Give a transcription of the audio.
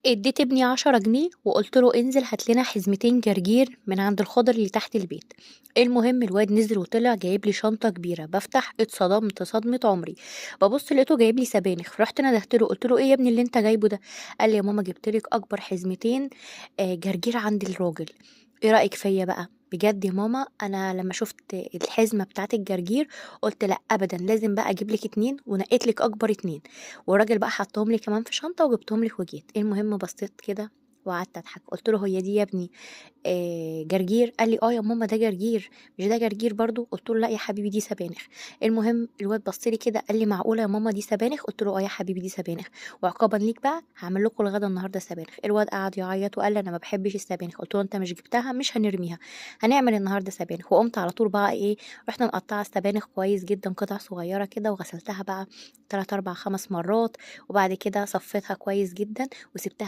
اديت ابني 10 جنيه وقلت له انزل هات لنا حزمتين جرجير من عند الخضر اللي تحت البيت. المهم الواد نزل وطلع جايب لي شنطه كبيره، بفتح اتصدمت صدمه عمري. ببص لقيته جايب لي سبانخ، رحت ندهت له قلت له ايه يا ابني اللي انت جايبه ده؟ قال لي يا ماما جبت لك اكبر حزمتين جرجير عند الراجل. ايه رايك فيا بقى؟ بجد يا ماما انا لما شفت الحزمه بتاعت الجرجير قلت لا ابدا لازم بقى اجيب لك اتنين، ونقيت لك اكبر اتنين. والراجل بقى حطهم لي كمان في شنطة وجبتهم لك وجيت. المهم بصيت كده وقعدت اضحك، قلت له هي دي يا ابني جرجير؟ قال لي اه يا ماما ده جرجير. مش ده جرجير برضو؟ قلت له لا يا حبيبي دي سبانخ. المهم الواد بص لي كده قال لي معقوله يا ماما دي سبانخ؟ قلت له اه يا حبيبي دي سبانخ، وعقابا ليك بقى هعمل لكم الغدا النهارده سبانخ. الواد قعد يعيط وقال لي انا ما بحبش السبانخ. قلت له انت مش جبتها مش هنرميها، هنعمل النهارده سبانخ. وقمت على طول بقى ايه، رحنا مقطعه السبانخ كويس جدا قطع صغيره كده، وغسلتها بقى 3 4 5 مرات، وبعد كده صفيتها كويس جدا وسبتها